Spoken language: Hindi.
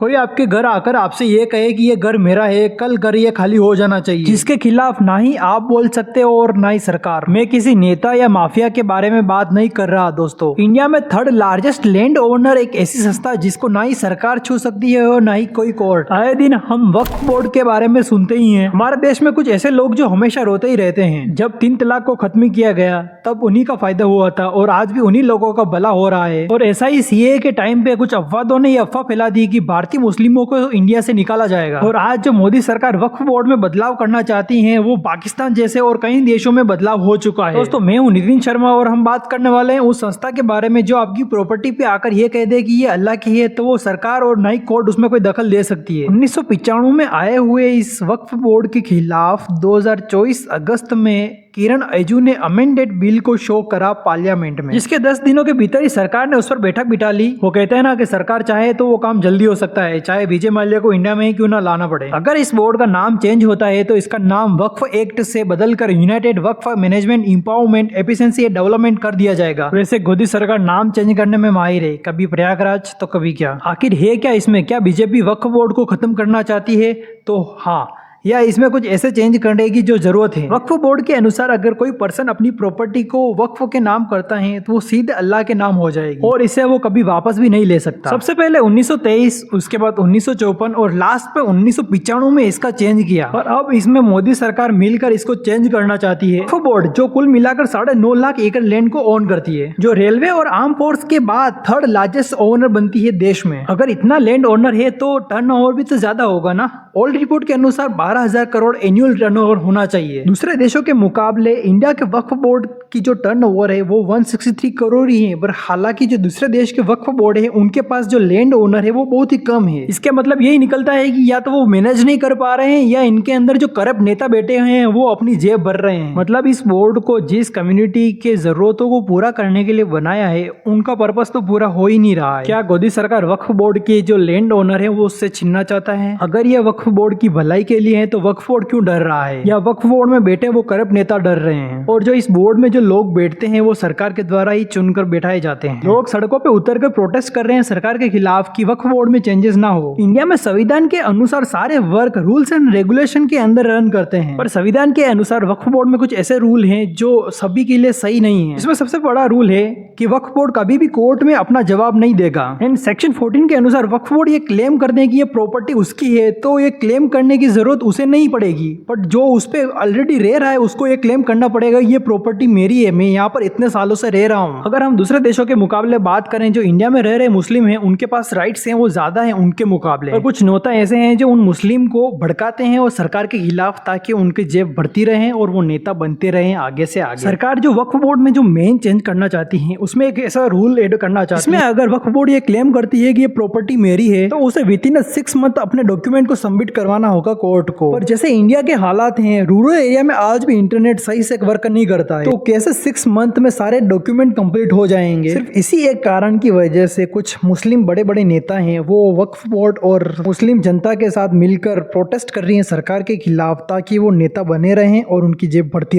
कोई आपके घर आकर आपसे ये कहे कि ये घर मेरा है, कल घर ये खाली हो जाना चाहिए, जिसके खिलाफ ना ही आप बोल सकते हो और ना ही सरकार। मैं किसी नेता या माफिया के बारे में बात नहीं कर रहा दोस्तों। इंडिया में थर्ड लार्जेस्ट लैंड ओनर एक ऐसी संस्था जिसको ना ही सरकार छू सकती है और ना ही कोई कोर्ट। आए दिन हम वक्फ बोर्ड के बारे में सुनते ही हैं। हमारे देश में कुछ ऐसे लोग जो हमेशा रोते ही रहते हैं। जब 3 तलाक को खत्म किया गया तब उन्हीं का फायदा हुआ था और आज भी उन्हीं लोगों का भला हो रहा है। और ऐसा ही सीए के टाइम पे कुछ अफवादों ने यह अफवाह फैला दी कि भारतीय मुस्लिमों को इंडिया से निकाला जाएगा। और आज जो मोदी सरकार वक्फ बोर्ड में बदलाव करना चाहती है वो पाकिस्तान जैसे और कई देशों में बदलाव हो चुका है। दोस्तों मैं हूं नितिन शर्मा और हम बात करने वाले हैं उस संस्था के बारे में जो आपकी प्रॉपर्टी पे आकर ये कह दे कि ये अल्लाह की है तो वो सरकार और नई कोर्ट उसमें कोई दखल दे सकती है। 1995 में आए हुए इस वक्फ बोर्ड के खिलाफ 2024 अगस्त में किरण रिजिजू ने अमेंडेड बिल को शो करा पार्लियामेंट में, जिसके 10 दिनों के भीतर ही सरकार ने उस पर बैठक बिठा ली। वो कहते हैं ना कि सरकार चाहे तो वो काम जल्दी हो सकता है, चाहे विजय माल्या को इंडिया में ही क्यों ना लाना पड़े। अगर इस बोर्ड का नाम चेंज होता है तो इसका नाम वक्फ एक्ट से बदलकर यूनाइटेड वक्फ मैनेजमेंट इंपावरमेंट एफिशिएंसी डेवलपमेंट कर दिया जाएगा। वैसे मोदी सरकार नाम चेंज करने में माहिर है, कभी प्रयागराज तो कभी क्या। आखिर है क्या इसमें? क्या बीजेपी वक्फ बोर्ड को खत्म करना चाहती है? तो हाँ, या इसमें कुछ ऐसे चेंज करने की जो जरूरत है। वक्फ बोर्ड के अनुसार अगर कोई पर्सन अपनी प्रॉपर्टी को वक्फ के नाम करता है तो वो सीधे अल्लाह के नाम हो जाएगी और इसे वो कभी वापस भी नहीं ले सकता। सबसे पहले 1923, उसके बाद 1954 और लास्ट पे 1995 में इसका चेंज किया और अब इसमें मोदी सरकार मिलकर इसको चेंज करना चाहती है। वक्फ बोर्ड जो कुल मिलाकर 9.5 लाख एकड़ लैंड को ओन करती है, जो रेलवे और आर्म फोर्स के बाद थर्ड लार्जेस्ट ओनर बनती है देश में। अगर इतना लैंड ओनर है तो टर्नओवर भी तो ज्यादा होगा ना। ओल्ड रिपोर्ट के अनुसार 12,000 करोड़ एनुअल टर्नओवर होना चाहिए। दूसरे देशों के मुकाबले इंडिया के वक्फ बोर्ड की जो टर्नओवर है वो 163 करोड़ ही है, पर हालांकि जो दूसरे देश के वक्फ बोर्ड है उनके पास जो लैंड ओनर है वो बहुत ही कम है। इसके मतलब यही निकलता है कि या तो वो मैनेज नहीं कर पा रहे हैं या इनके अंदर जो करप्ट नेता बैठे हुए हैं वो अपनी जेब भर रहे हैं। मतलब इस बोर्ड को जिस कम्युनिटी के जरूरतों को पूरा करने के लिए बनाया है उनका पर्पस तो पूरा हो ही नहीं रहा है। क्या मोदी सरकार वक्फ बोर्ड के जो लैंड ओनर है वो उससे छीनना चाहता है? अगर ये वक्फ बोर्ड की भलाई के लिए है तो वक्फ बोर्ड क्यों डर रहा है? या वक्फ बोर्ड में बैठे वो करप्ट नेता डर रहे हैं? और जो इस बोर्ड में जो लोग बैठते हैं वो सरकार के द्वारा ही चुनकर बैठाए जाते हैं। लोग सड़कों पे उतरकर प्रोटेस्ट कर रहे हैं सरकार के खिलाफ कि वक्फ बोर्ड में चेंजेस ना हो। इंडिया में संविधान के अनुसार सारे वर्क रूल्स एंड रेगुलेशन के अंदर रन करते हैं, पर संविधान के अनुसार वक्फ बोर्ड में कुछ ऐसे रूल हैं जो सभी के लिए सही नहीं है। इसमें सबसे बड़ा रूल है कि वक्फ बोर्ड कभी भी कोर्ट में अपना जवाब नहीं देगा। एंड सेक्शन 14 के अनुसार वक्फ बोर्ड ये क्लेम कर दे कि ये प्रॉपर्टी उसकी है तो ये क्लेम करने की जरूरत उसे नहीं पड़ेगी, बट जो उस पे ऑलरेडी रह रहा है उसको ये क्लेम करना पड़ेगा ये प्रॉपर्टी मेरी है, मैं यहाँ पर इतने सालों से रह रहा हूँ। अगर हम दूसरे देशों के मुकाबले बात करें, जो इंडिया में रह रहे मुस्लिम हैं उनके पास राइट्स हैं वो ज्यादा हैं उनके मुकाबले, और कुछ नेता ऐसे हैं जो उन मुस्लिम को भड़काते हैं और सरकार के खिलाफ ताकि उनकी जेब बढ़ती रहे और वो नेता बनते रहे आगे से आगे। सरकार जो वक्फ बोर्ड में जो मेन चेंज करना चाहती है उसमें एक ऐसा रूल एड करना चाहती है, इसमें अगर वक्फ बोर्ड ये क्लेम करती है कि ये प्रॉपर्टी मेरी है तो उसे विदिन 6 मंथ अपने डॉक्यूमेंट को सबमिट करवाना होगा कोर्ट को। पर जैसे इंडिया के हालात हैं, रूरल एरिया में आज भी इंटरनेट सही से वर्क नहीं करता है, तो कैसे 6 मंथ में सारे डॉक्यूमेंट कंप्लीट हो जाएंगे? सिर्फ इसी एक कारण की वजह से कुछ मुस्लिम बड़े बड़े नेता हैं वो वक्फ बोर्ड और मुस्लिम जनता के साथ मिलकर प्रोटेस्ट कर रही हैं सरकार के खिलाफ ताकि वो नेता बने रहें और उनकी जेब बढ़ती